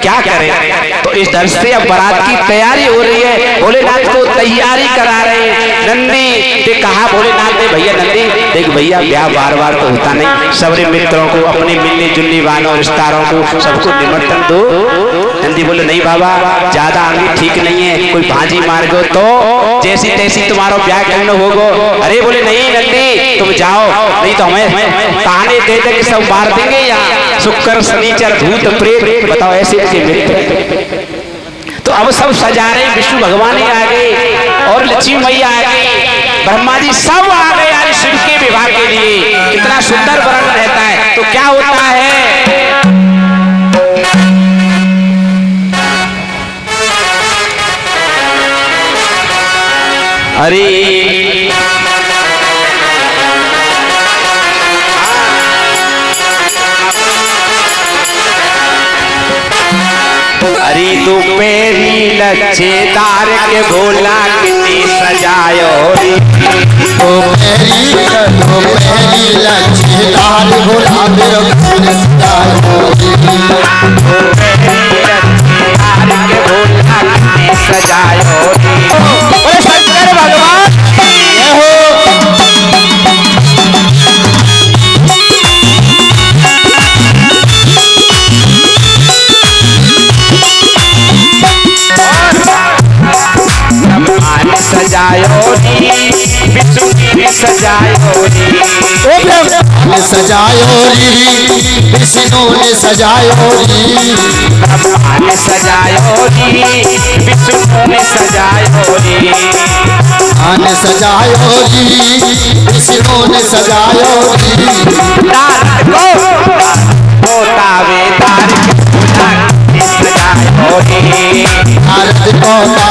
क्या करें। तो इस तरह से अब बारात की तैयारी हो रही है, भोलेनाथ को तैयारी करा रहे हैं। नंदी ने कहा, भोलेनाथ ने, भैया नंदी देख भैया, ब्याह बार बार तो होता नहीं, सबरे मित्रों को, अपने मिलने जुलने वालों रिश्तेदारों को सबको निमंत्रण दो। नंदी बोले नहीं बाबा, ज्यादा आगे ठीक नहीं है, कोई भाजी मार गो तो जैसी तैसी तुम्हारा ब्याह करना होगा। अरे बोले नहीं नंदी तुम जाओ, नहीं तो हमें ताने दे दे के सब मार देंगे यहाँ, शुक्र शनिचर भूत प्रेत, बताओ ऐसे ऐसे मित्र। तो अब सब सजा रहे, विष्णु भगवान आ गए और लक्ष्मी मैया आ गई, ब्रह्मा जी सब आ गए आज शिव के विवाह के लिए। कितना सुंदर वर्णन रहता है। तो क्या होता है, अरे अरे तू मेरी लच्छेदार के भोला कितनी सजायो रे, तो मेरी लच्छेदार भोला कितनी सजायो रे, के भोला कितनी सजायो रे। बोले शंकर भगवान जय हो। सजायो नी विष्णु ने सजायो नी, सजायो री विष्णु ने सजायो री, ब्रह्मा ने सजायो नी विष्णु ने सजायो नी, ने सजायो री विष्णु ने सजायो री, होता वे तार सजायो नी, आरती को भोला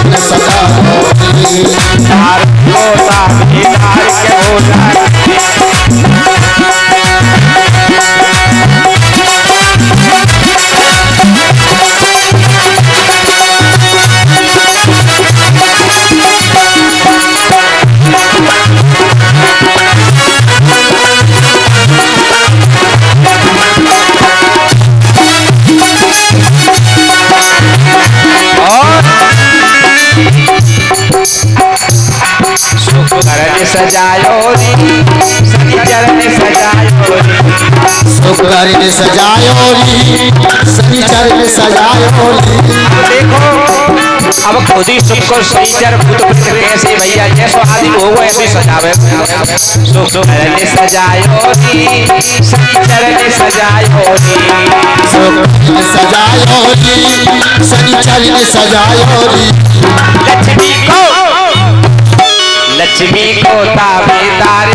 ने सजायो री, होता वे तार के भोला शुक्र सजायो री शनिचर ने सजायो री, शुक्र ने सजायो री शनिचर ने सजायो री। देखो अब खुद ही शुक्र शनिचर भूत प्रेत कैसे भैया जैसो आदि हो ऐसे सजावे। शुक्र ने सजायो री शनिचर ने सजायो री, शुक्र ने सजायो री शनिचर ने सजायो री, लक्ष्मी को ताबेदार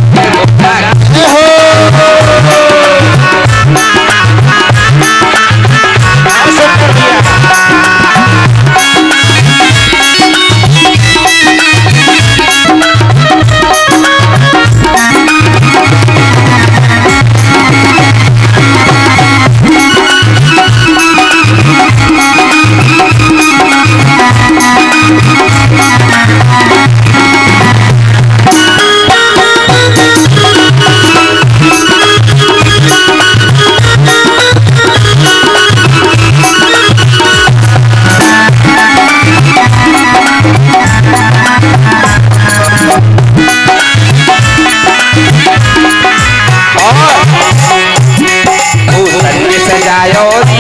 सजायो री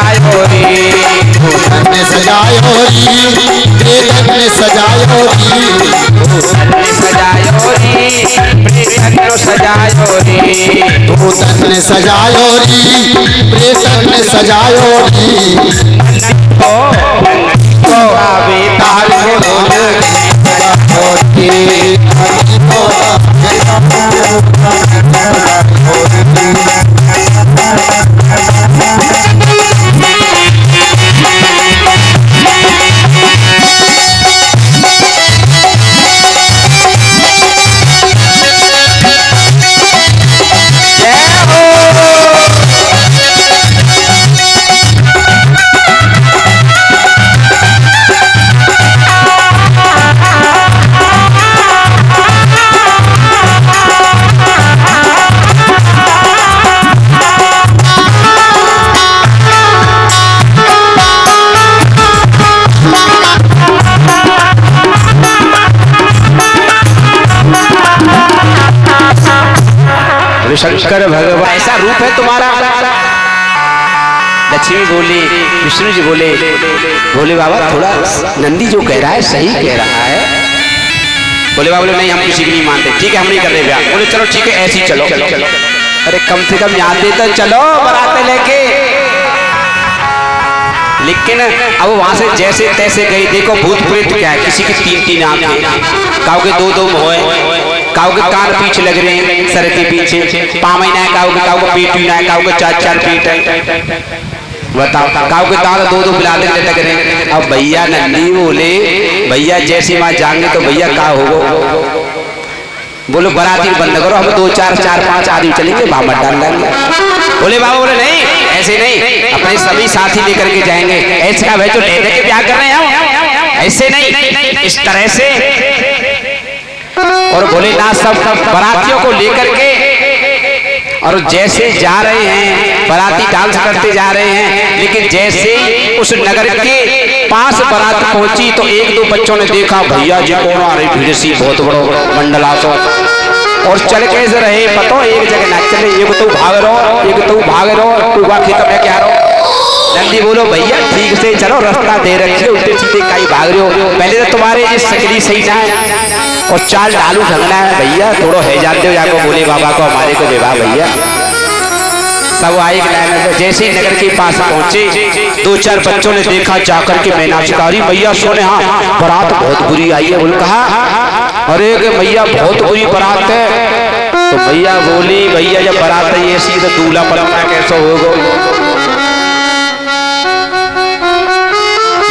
सजायो री, ने सजायो री प्रेतन ने सजायो री, सजायो री प्रेतन सजायो री, भूतन ने सजायो री प्रेतन ने सजायो री, तो आवे ताल शंकर भगवान ऐसा रूप है तुम्हारा। लक्ष्मी बोली, विष्णु जी बोले, बोले बाबा थोड़ा नंदी जो कह रहा है सही कह रहा है। बोले बाबा बोले नहीं हम किसी की नहीं मानते, ठीक है हम नहीं कर रहे ब्याह। बोले चलो ठीक है ऐसी चलो। अरे कम से कम यहाँ तो चलो बराते लेके। लेकिन अब वहां से जैसे तैसे गई। देखो भूत प्रेत क्या है, किसी की 3-3 आंखें, काऊ के 2-2 मोह, काऊ के कान पीछे लग रहे हैं सर के पीछे, पामैना है काऊ के पीठ पीना है, काऊ के 4-4 पीठ है। बताओ काऊ के दांत 2-2 बिलाते लटक रहे हैं। अब भैया नंदी बोले भैया जैसी माँ जाएंगे तो भैया का होगा। बोलो बराती बंद करो, हम 2-4-4-5 आदमी चलेंगे बाबा डाल लेंगे। बोले बाबा बोले नहीं ऐसे नहीं, अपने सभी साथी लेकर के जाएंगे। ऐसे का भाई तो लेने के ब्याह कर रहे हैं, ऐसे नहीं इस तरह से। और बोले ना सब बरातियों को लेकर के और जैसे जा रहे हैं बराती डांस करते जा रहे हैं। लेकिन जैसे ही उस नगर के पास बारात पहुंची तो 1-2 बच्चों ने देखा भैया जी कौन आ रही भीड़ सी, बहुत बड़ो मंडलासो। और चल कैसे रहे पतो, एक जगह ना चले, एक तो भाग रहो, एक तो भाग रहो, तू वहां खेत में क्या रहो। नंदी बोलो भैया ठीक से चलो, रास्ता दे रखे उल्टे सीधे कहीं भाग रहे हो। पहले तो तुम्हारे ये सकली सही ना है और चाल डालू ढंगना है भैया, थोड़ा है जानते हो जाको बोले बाबा को हमारे को विवाह भैया। सब आए लाइन। जैसे ही नगर के पास पहुंचे 2-4 बच्चों ने देखा जाकर के मैना शिकारी भैया सोने हाँ बारात बहुत बुरी आई है। बोल कहा अरे भैया बहुत बुरी बारात है। तो भैया बोली भैया जब बारात है ऐसी तो दूल्हा पलटना कैसे होगा।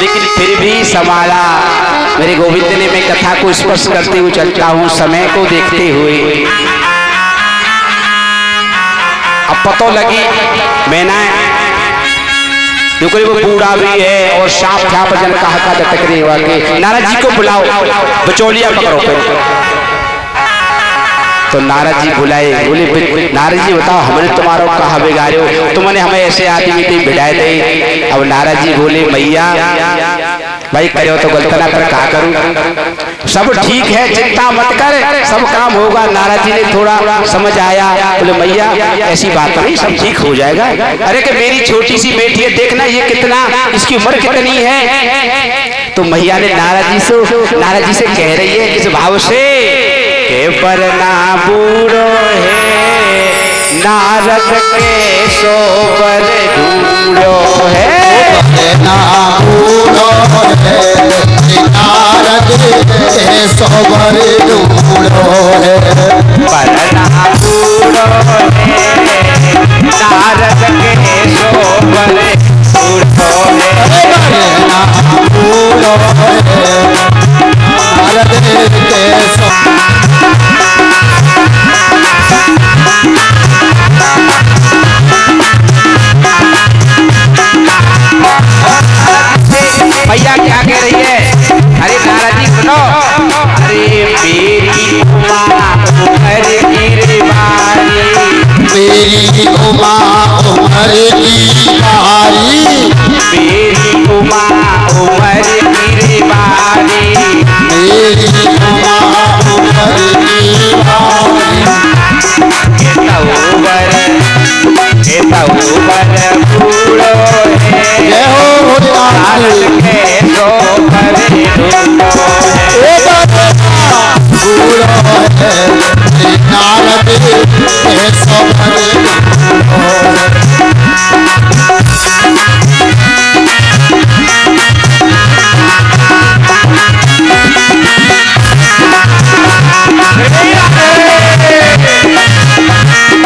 लेकिन फिर भी संभाला। मेरे गोविंद ने मैं कथा को स्पर्श करते हुए चलता हूँ समय को देखते हुए। अब पतो लगी मैना वो बूढ़ा भी है और सांप ठाप जन कहा टकरे हुआ के नारद जी को बुलाओ, बचौलिया पकड़ो पे। तो नारद जी बुलाए। बोले नारद जी बताओ हमने तुम्हारा कहा बिगाड़े हो, तुमने हमें ऐसे आदमी थे बिठाए थे। अब नारद जी बोले मैया भाई करो तो गलत ना कर कहा करूं, सब ठीक है चिंता मत कर सब काम होगा। नारद जी ने थोड़ा समझ आया। बोले मैया ऐसी बात नहीं सब ठीक हो जाएगा। अरे कि मेरी छोटी सी बेटी है देखना ये कितना इसकी उम्र कितनी है। तो मैया ने नारद जी से कह रही है किस भाव से के पर ना बूढ़ो है नारद के सोबर ढूंढो है ना बूढ़ो है नारद के सोबर ढूंढो है। पर ना बूढ़ो है नारद के सोबर ढूंढो है। ना बूढ़ो है नारद के सोबर भैया क्या कह रही है। अरे नारद जी सुनो, अरे मेरी उम्र की बारी, मेरी उम्र की बारी, मेरी उम्र की बारी, मेरी उम्र की बारी। बूढ़ो है नारद के सोबर ढूंढो है। बूढ़ो है नारद के सोबर ढूंढो है।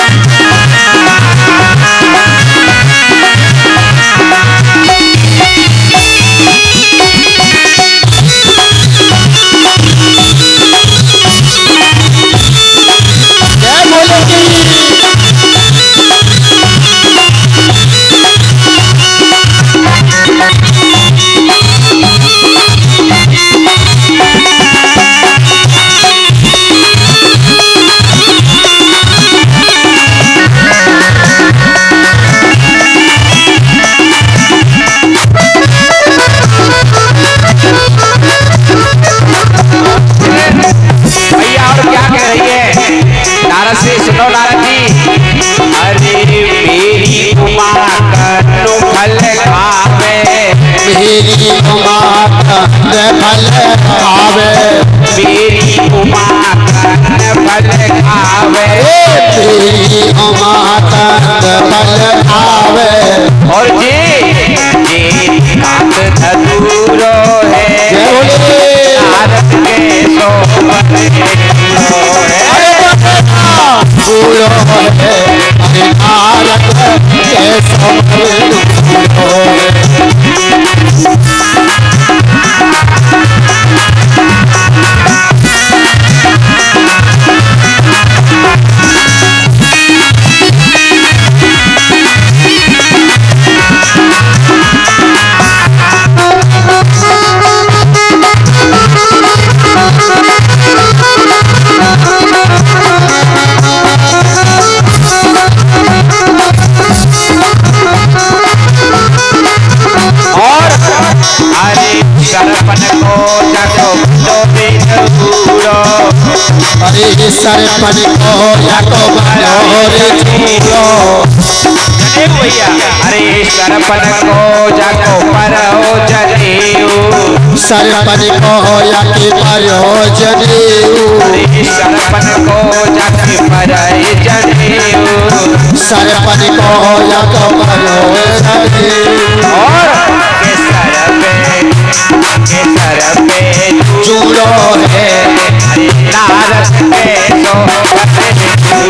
फल खावे मेरी उमा कंद फल खावे तेरी उमा कंद फल खावे और जे कांत धतूरो है नारद के सोमन पूरो है नारद के सोमन सरपन को जाको बलोरे जीरो भैया अरे सरपन को जाको परो जनेऊ सरपन को जाके परो जनेऊ सरपन को जाके परो जनेऊ सरपन को जाको परो जनेऊ और केसर पे चूड़ो है नारद के नारद के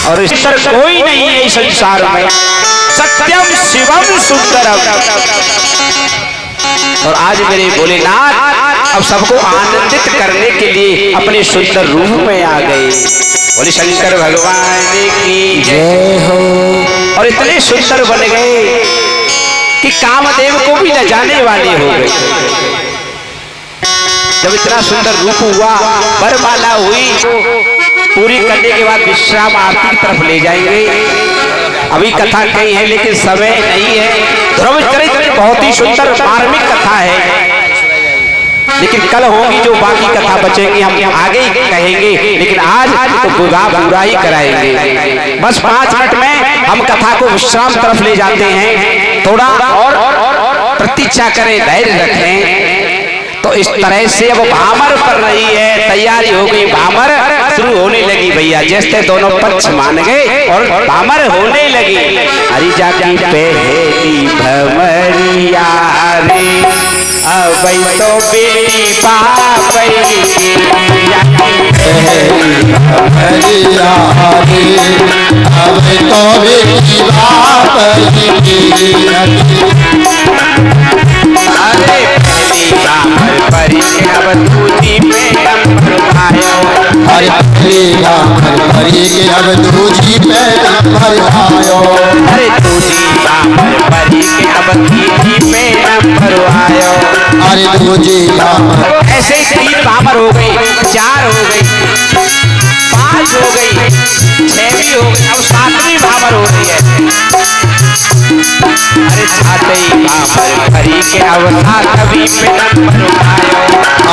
और इस तरह कोई नहीं है इस संसार में सत्यम शिवम सुंदरम। और आज मेरे भोलेनाथ अब सबको आनंदित करने के लिए अपने सुंदर रूप में आ गए। बोले शंकर भगवान की जय हो। और इतने सुंदर बन गए कि कामदेव को भी न जाने वाले हो गए। जब इतना सुंदर रूप हुआ, वरमाला हुई, पूरी करने के बाद विश्राम आरती की तरफ ले जाएंगे। अभी कथा कही है लेकिन समय नहीं है। ध्रुव चरित्र बहुत ही सुंदर मार्मिक कथा है, लेकिन कल होगी जो बाकी कथा बचेंगी हम आगे ही कहेंगे। लेकिन आज तो पूरा ही कराएंगे। बस 5 मिनट में हम कथा को विश्राम तरफ ले जाते हैं। थोड़ा और प्रतीक्षा करें, धैर्य रखें। तो इस तरह से अब भामर पड़ रही है, तैयारी हो गई, भामर शुरू होने लगी। भैया जैसे दोनों पक्ष मान गए और भामर होने लगी। हरी जाती पहली भमरिया रे, अब तो बेटी पापई भमरिया रे, अब तो बेटी पापई। अरे पहली भामर परी अब दूजी पे नंबर आयो। अरे पहली भामर परी के अब दूजी पे नंबर आयो। अरे दूजी भामर परी के अब तीजी पे नंबर आयो। अरे दूजी भामर ऐसे ही 3 भामर हो गई, 4 हो गई, 5 हो गई, 6 भी हो गई, अब 7वीं भामर हो रही है। अरे 7वीं भामर परी के अब 7वीं पे नंबर आयो।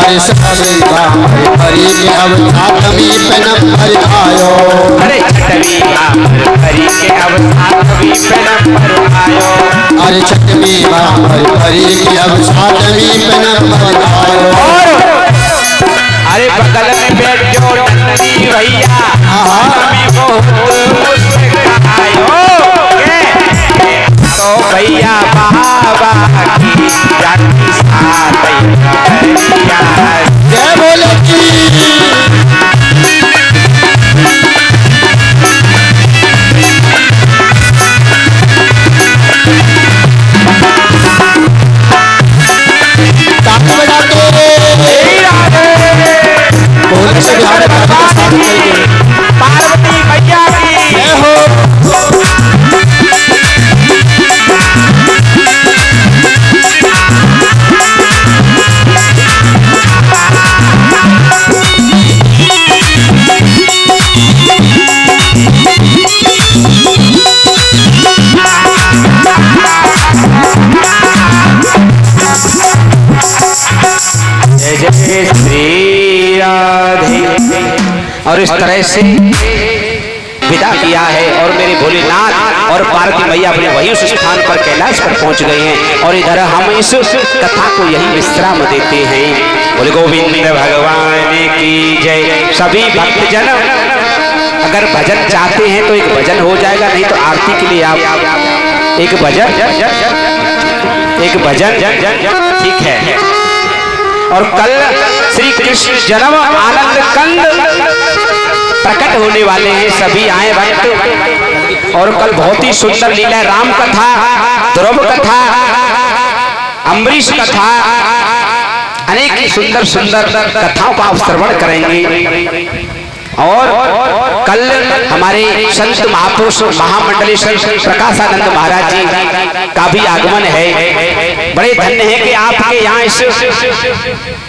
अरे 7वीं भामर परी के अब 7वीं पे नंबर आयो। अरे 6वीं भामर परी के अब 7वीं पे नंबर आयो। अरे 6वीं भामर परी के अब 7वीं पे नंबर आयो। अरे बगल में बैठ जो नंदी भैया, तो भैया बाबा की जाति जय बोले ताली बजा के और इस तरह से विदा किया है। और मेरे भोलेनाथ और पार्वती मैया अपने वही उस स्थान पर कैलाश पर पहुंच गए हैं। और इधर हम इस कथा को यही विश्राम देते हैं। बोले गोविंद भगवान की जय। सभी भक्तजन अगर भजन चाहते हैं तो एक भजन हो जाएगा, नहीं तो आरती के लिए आप एक भजन ठीक है। और कल श्री कृष्ण जन्म आनंद कंद प्रकट होने वाले हैं, सभी आए भक्त। और कल बहुत ही सुंदर लीला, राम कथा, ध्रुव कथा, अम्बरीश कथा, अनेक ही सुंदर सुंदर कथाओं का आप श्रवण करेंगे। और कल हमारे संत महापुरुष महामंडलेश्वर प्रकाशानंद महाराज जी का भी आगमन है। बड़े धन्य है कि आपके यहाँ इस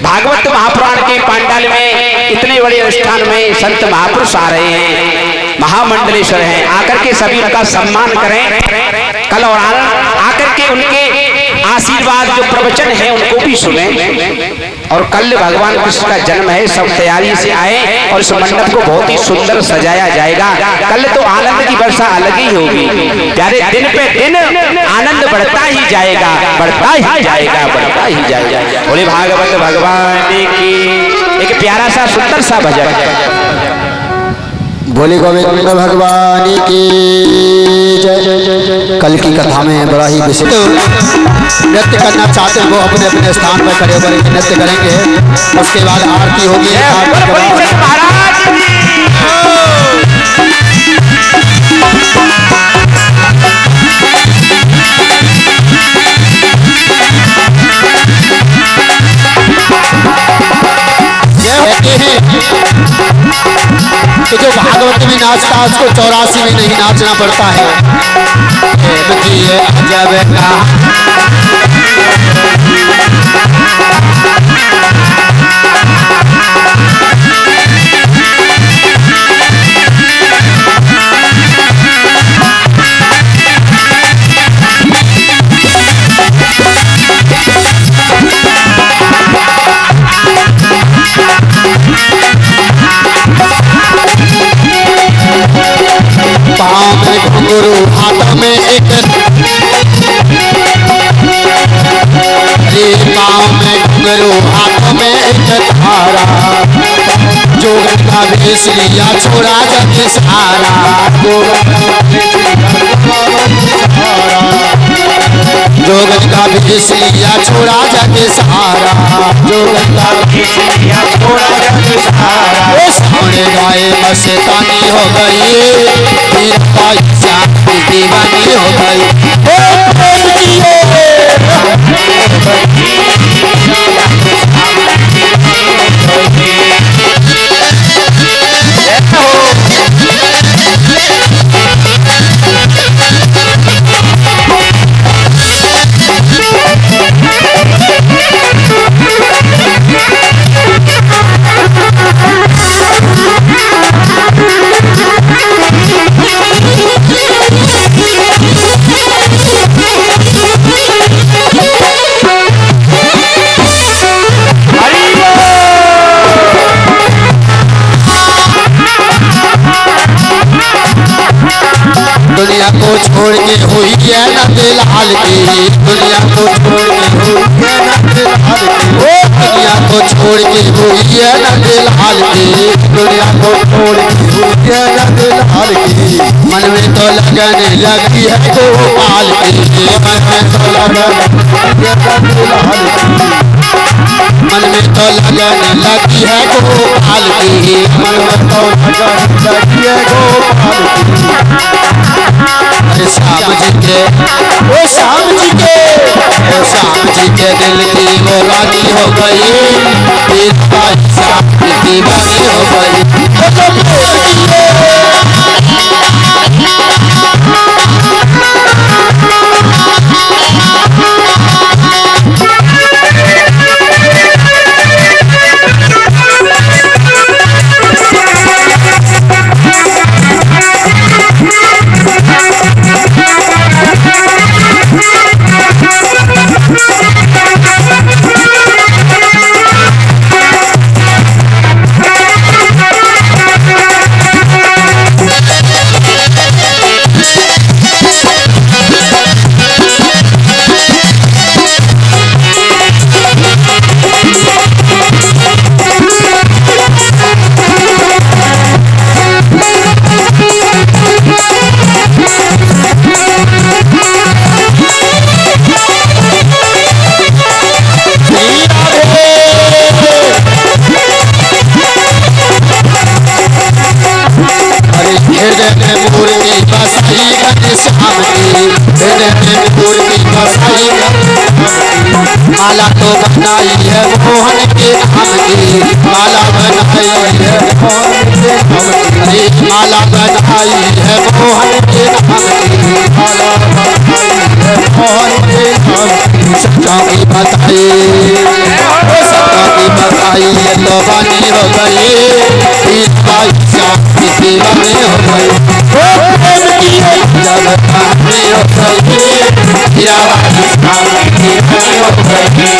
भागवत महापुराण के पांडाल में इतने बड़े अनुष्ठान में संत महापुरुष आ रहे हैं, महामंडलेश्वर हैं। आकर के सभी उनका सम्मान करें कल, और आकर के उनके आशीर्वाद जो प्रवचन है उनको भी सुने। और कल भगवान कृष्ण का जन्म है, सब तैयारी से आए और इस मंडप को बहुत ही सुंदर सजाया जाएगा। कल तो आनंद की वर्षा अलग ही होगी, प्यारे दिन पे दिन आनंद बढ़ता ही जाएगा, बढ़ता ही जाएगा, बढ़ता ही जाएगा। बोले भागवत भगवान की। एक प्यारा सा सुंदर सा भजन है। बोले गोविंद भगवान की जय। कल की कथा में बड़ा ही विशेष नृत्य करना चाहते हैं वो अपने अपने स्थान पर खड़े होकर नृत्य करेंगे। उसके बाद आरती होगी। तो जो भागवत में नाचता है उसको 84 में नहीं नाचना पड़ता है। पाँव में घुंघरू हाथ में एक, पाँव में घुंघरू हाथ में एक धारा, जोगन का भेष लिया छोड़ा जग सारा, जोगन का भेष लिया छोड़ा जग सारा, जोगन का भेष लिया छोड़ा जग सारा। वो सामने गाए मस्तानी हो गई, फिर पाई श्याम दीवानी हो गई। दुनिया को छोड़ के हुई है नंदलाल की, दुनिया को छोड़ के हुई है नंदलाल की, दुनिया को छोड़ के हुई है नंदलाल की, दुनिया को छोड़ के हुई है नंदलाल की। मन में तो लगन लगी है गोपाल की, मन में तो लगन नंदलाल की, मन में तो लगन लगी है गोपाल की, मन में तो लगन लगी है गोपाल की। श्याम जी के, ओ श्याम जी के, ओ श्याम जी के दिल की वो रानी हो गई, श्याम की दीवानी हो गई। फूल की बसाई माला तो बनाई है मोहन के नाम की माला बनाई है मोहन के नाम की माला बनाई है मोहन के नाम की माला बनाई है मोहन के नाम की सच्चा की बताई सच्चा की बताई है तो बानी हो गई इस बाई श्याम की सेवा में हो गई जब कहानी हो गई हीराबाई श्याम की सेवा में हो गई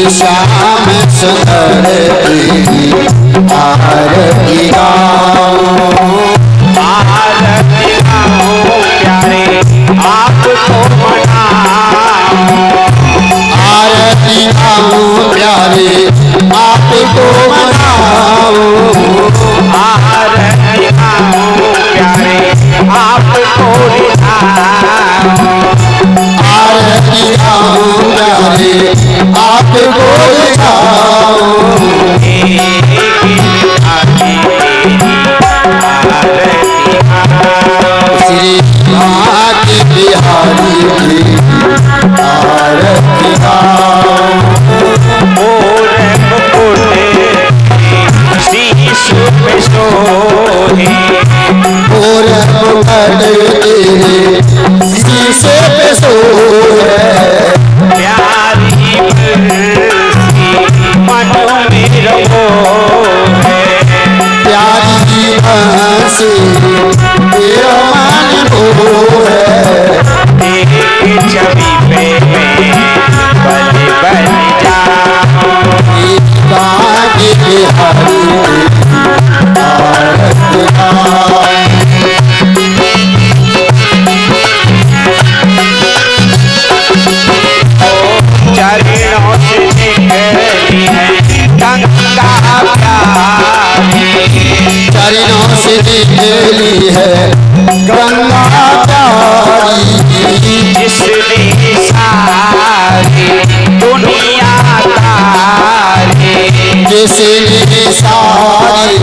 श्याम सुंदर आरती गाओ प्यारे आपको मनाओ आरती गाओ प्यारे आपको मनाओ आरती गाओ प्यारे आपको आरती गाओ प्यारे आपको श्री भाग्य बिहारी की आरती गाओ शीश पे सोहे और शीशे पे सोए प्यारी मन में रहो प्यारी हंसी तेरा मन हो एक छवि पे बल बल जाओ भाग्य बिहारी आरती गाओ चरणों से निकली है गंगा प्यारी चरणों से निकली है गंगा प्यारी जिसने सारी दुनिया तारी जिसने सारी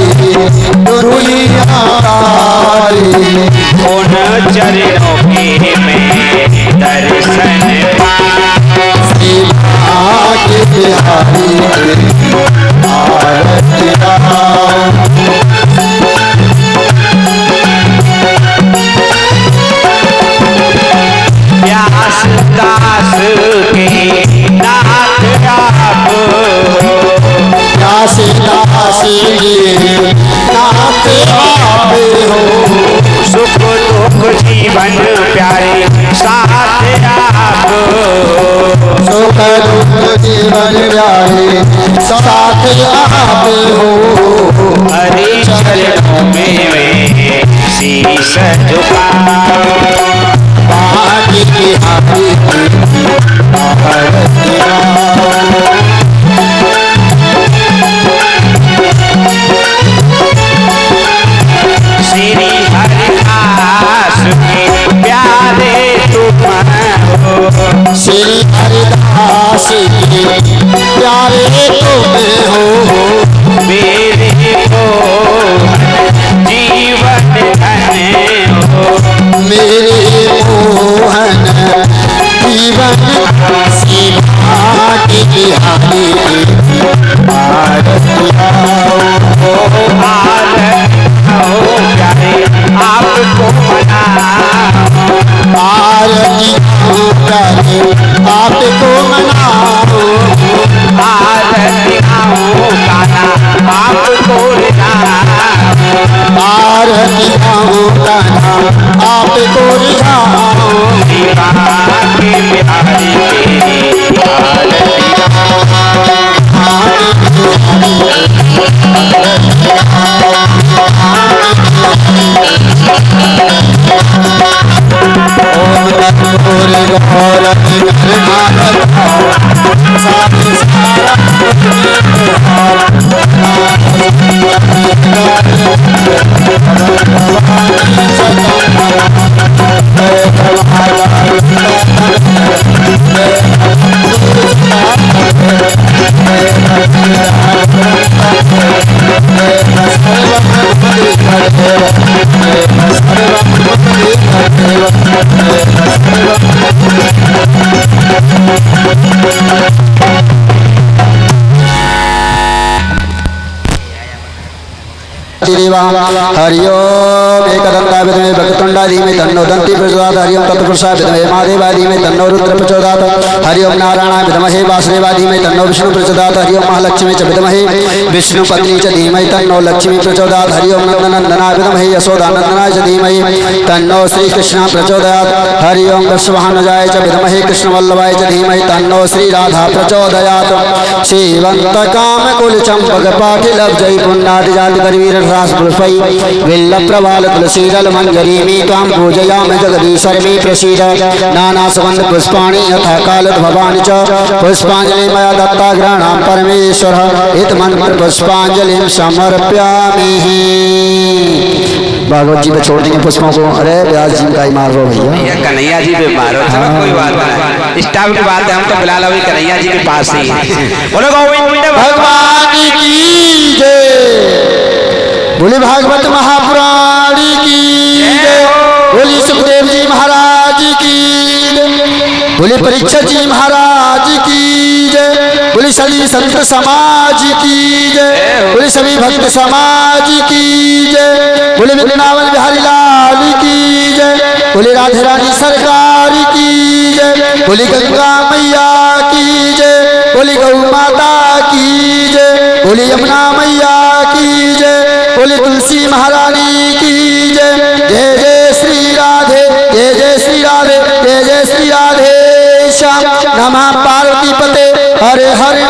दुनिया तारी उन चरणों के में दर्शन आगे बिहारी आरती गाओ व्यास दास के नाथ आप व्यास दास नाथ आप हो सुख दुख जीवन प्यारे साथ आप सुख दुख जीवन प्यारे साथ आप हो हरि चरणों में शीश झुकाओ भाग्य बिहारी आरती गाओ श्री हरिदास के प्यारे तुम हो श्री हरिदास के प्यारे तुम बिहारी आरती आओ प्यारे आपको मना आरती आओ प्यारे आपको मनाओ आरती आओ गाना आपको आरती आओ गाना आपको रिझाओ के बिहारी हरिओम एकदंता विद्महे वक्रतुंडादि में तन्नो दंती प्रचोदयात् हरिओम तत्पुरुषाय विद्महे महादेवादि में तन्नो रुद्र प्रचोदयात् हरिओम नारायणाय विद्महे वासुदेवादि में तन्नो विष्णु प्रचोदयात् हरिओम महालक्ष्मी च विद्महे विष्णु पत्नी च धीमहि तन्नो लक्ष्मी प्रचोदयात् हरिओम नंदनंदनाय विद्महे यशोदानंदनाय च धीमहि तन्नो श्री कृष्ण प्रचोदयात् हरिओम वृषभानुजाय च विद्महे कृष्णवल्लभाय च धीमहि तन्नो श्री राधा प्रचोदयात् श्रीवंत काम कुल चंपक पाटिल जय पुण्डादि जाति करवीर रास पुष्पै विल्ल प्रवाल तुलसीदल मंजरी में त्वां पूजयामि जगदीश्वर में प्रसीद नाना सुगंध पुष्पाणि यथा काल भवानि च पुष्पांजलि मया दत्ता ग्रहणां परमेश्वर हित मन पुष्पांजलि समर्पयामि। भागवत जी पे छोड़ देंगे पुष्पों को। अरे व्यास जी का ही मार रहे हो भैया, कन्हैया जी पे मारो। चलो कोई बात नहीं, स्टाफ की बात है, हम तो फिलहाल अभी कन्हैया जी के पास ही बोलो गोविंद भगवान की जय, बोले भागवत महापुराण की जय, बोले सुखदेव जी महाराज की जय, बोले परीक्षित जी महाराज की जय, बोले सभी संत समाज की जय, बोले सभी भक्त समाज की जय, बोले वृंदावन बिहारी लाल की जय, बोले राधे रानी सरकार की जय, बोले गंगा मैया की जय, बोले गौ माता की जय, बोले यमुना मैया की जय, बोले तुलसी महारानी की जय। जय जय श्री राधे, जय जय श्री राधे, जय जय श्री राधे श्याम। नमः पार्वती पते हरे हरे।